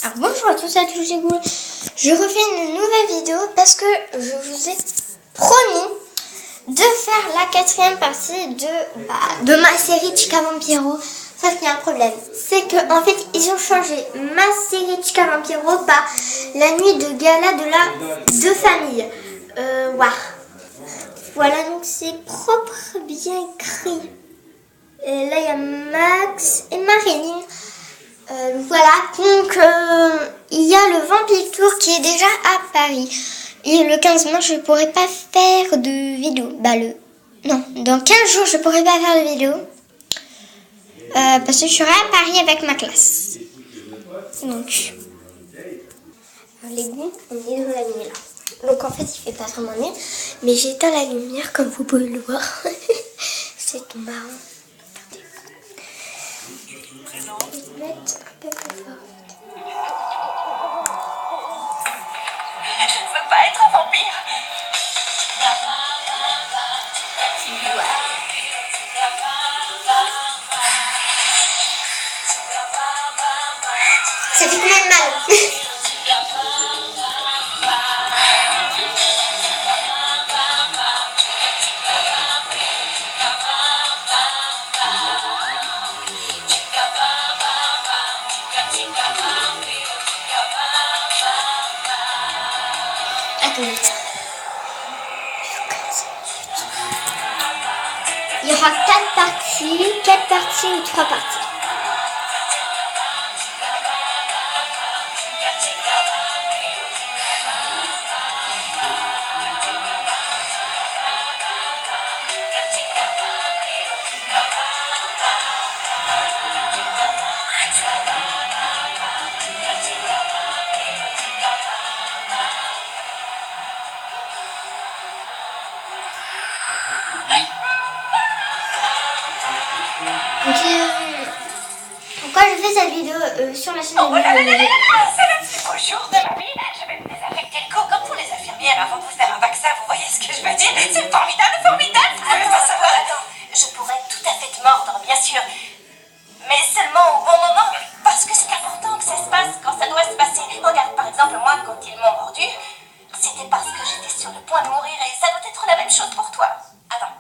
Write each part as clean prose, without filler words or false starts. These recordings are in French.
Alors bonjour à tous et à toutes, je refais une nouvelle vidéo parce que je vous ai promis de faire la 4e partie de ma série Chica Vampiro. Sauf qu'il y a un problème, c'est que en fait ils ont changé ma série Chica Vampiro par la nuit de gala de la deux familles. Voilà, donc c'est propre, bien écrit. Et là il y a Max et Marilyn. Voilà, donc il y a le Vampire Tour qui est déjà à Paris. Et le 15 mars, je pourrais pas faire de vidéo. Non, dans 15 jours, je pourrais pas faire de vidéo. Parce que je serai à Paris avec ma classe. Donc, les goûts, on est dans la nuit là. Donc en fait, il fait pas vraiment nuit. Mais j'éteins la lumière, comme vous pouvez le voir. C'est tout marrant. Je vais mettre un peu plus fort. Je ne veux pas être un vampire. Ça fait combien de mal? Attendez. Il y aura 4 parties ou 3 parties. Pourquoi je fais cette vidéo sur la chaîne de C'est le plus beau jour de ma vie. Je vais me désinfecter le cou comme pour les infirmières avant de vous faire un vaccin. Vous voyez ce que je veux dire? C'est formidable, formidable. Vous pouvez pas savoir. Attends, je pourrais tout à fait te mordre, bien sûr. Mais seulement au bon moment. Parce que c'est important que ça se passe quand ça doit se passer. Regarde, par exemple, moi, quand ils m'ont mordu, c'était parce que j'étais sur le point de mourir et ça doit être la même chose pour toi. Attends.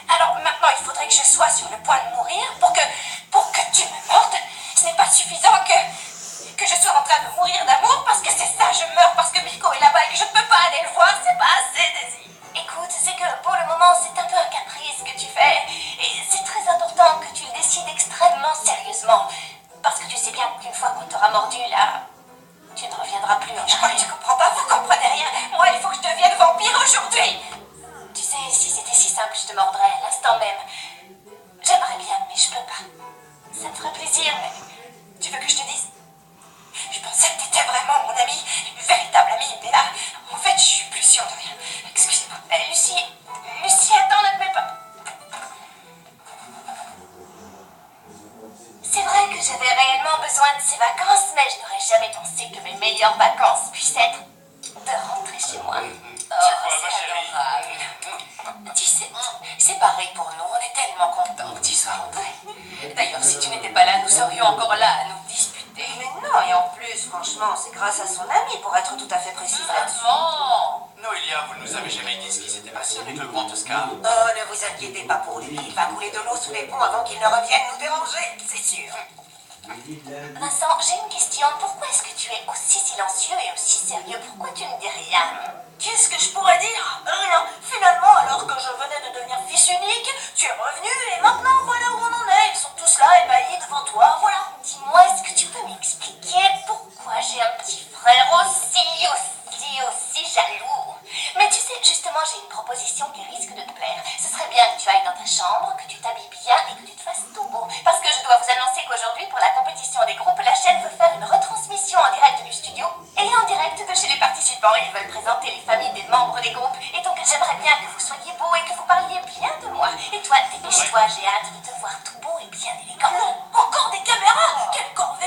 Alors maintenant, il faudrait que je sois sur le point de mourir pour que tu me mordes. Ce n'est pas suffisant que je sois en train de mourir d'amour parce que c'est ça, je meurs parce que Mirko est là-bas et que je ne peux pas aller le voir, c'est pas assez, Daisy. Écoute, c'est que pour le moment, c'est un peu un caprice que tu fais et c'est très important que tu le décides extrêmement sérieusement parce que tu sais bien qu'une fois qu'on t'aura mordu, là, tu ne reviendras plus. Je crois que tu comprends pas, vous comprenez rien. Moi, il faut que je devienne vampire aujourd'hui. Tu sais, si c'était si simple, je te mordrais à l'instant même. J'aimerais bien, mais je peux pas. Ça me ferait plaisir, mais tu veux que je te dise? Je pensais que t'étais vraiment mon amie, une véritable amie, mais là, en fait, je suis plus sûre de rien. Excusez-moi. Lucie, attends, ne te mets pas. C'est vrai que j'avais réellement besoin de ces vacances, mais je n'aurais jamais pensé que mes meilleures vacances puissent être de rentrer chez moi. C'est adorable. Tu sais, c'est pareil pour nous, on est tellement contents que tu sois rentré. D'ailleurs, si tu n'étais pas là, nous serions encore là à nous disputer. Mais non, et en plus, franchement, c'est grâce à son ami, pour être tout à fait précise là-dessus. Noélia, vous ne nous avez jamais dit ce qui s'était passé avec le grand Oscar. Oh, ne vous inquiétez pas pour lui, il va couler de l'eau sous les ponts avant qu'il ne revienne nous déranger, c'est sûr. Vincent, j'ai une question. Pourquoi est-ce que tu es aussi silencieux et aussi sérieux? Pourquoi tu ne dis rien? Qu'est-ce que je pourrais dire? Rien. Finalement, alors que je venais de devenir fils unique, tu es revenu et maintenant voilà où on en est. Ils sont tous là, ébahis devant toi, voilà. Dis-moi, est-ce que tu peux m'expliquer pourquoi j'ai un petit frère aussi jaloux? Mais tu sais, justement, j'ai une proposition qui risque de te plaire. Ce serait bien que tu ailles dans ta chambre, que tu t'habilles bien et que tu te fasses tout beau. Parce que je dois vous annoncer qu'aujourd'hui, pour la compétition des groupes, la chaîne veut faire une retransmission en direct du studio et en direct de chez les participants. Ils veulent présenter les familles des membres des groupes. Et donc, j'aimerais bien que vous soyez beaux et que vous parliez bien de moi. Et toi, dépêche-toi, j'ai hâte de te voir tout beau et bien élégant. Non, encore des caméras? Quelle corvée!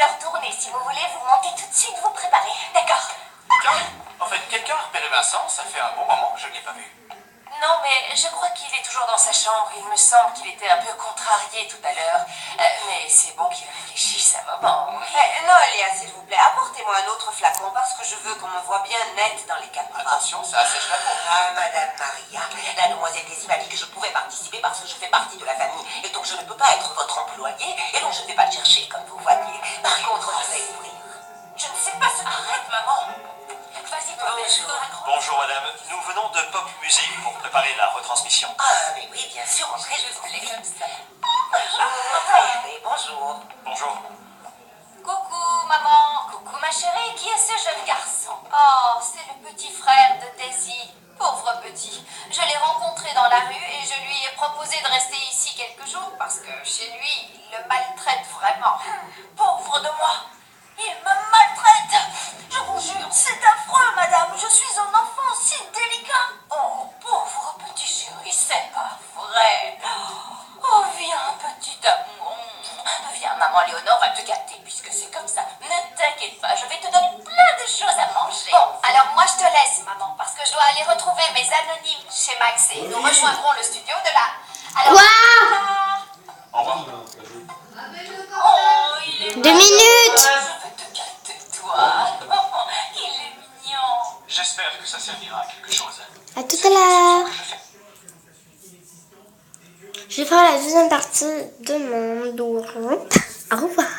leur tournée. Si vous voulez, vous montez tout de suite, vous préparez. D'accord. Tiens, en fait, quelqu'un a repéré Vincent, ça fait un bon moment que je ne l'ai pas vu. Non, mais je crois qu'il est toujours dans sa chambre. Il me semble qu'il était un peu contrarié tout à l'heure. Mais c'est bon qu'il réfléchisse un moment. Non, Léa, s'il vous plaît, apportez-moi un autre flacon parce que je veux qu'on me voit bien net dans les caméras. Attention, ça assèche la peau. Ah, Madame Maria, la demoiselle Daisy m'a dit que je pouvais participer parce que je fais partie de la famille et donc je ne peux pas être votre employé et donc je ne vais pas le chercher comme vous voyez. Par contre, je vais ouvrir. Je ne sais pas ce que... Arrête, maman. Vas-y, Bonjour madame, nous venons de Pop Music pour préparer la retransmission. Ah, mais oui, bien sûr, entrez, je vous laisse comme ça. Oui, bonjour. Bonjour. Coucou, maman. Coucou, ma chérie. Qui est ce jeune garçon? Oh, c'est le petit frère de Daisy. Pauvre petit. Je l'ai rencontré dans la rue et je lui ai proposé de rester ici quelques jours parce que chez lui, il le maltraite vraiment. Pauvre de moi. Il me maltraite. Je vous jure, c'est affreux, madame. Je suis un enfant si délicat. Oh, pauvre petit chéri, c'est pas vrai. Oh, viens, petit amour. Viens, maman Léonore va te gâter puisque c'est comme ça. Ne t'inquiète pas, je vais te donner plein de choses à manger. Bon, alors moi je te laisse, maman, parce que je dois aller retrouver mes anonymes chez Max et nous rejoindrons le studio de là. Alors, Au revoir. oh, il est 2 minutes. Je vais te gâter, toi. Il est mignon. J'espère que ça servira à quelque chose. À tout à l'heure. Je vais faire la deuxième partie de mon dos. Au revoir.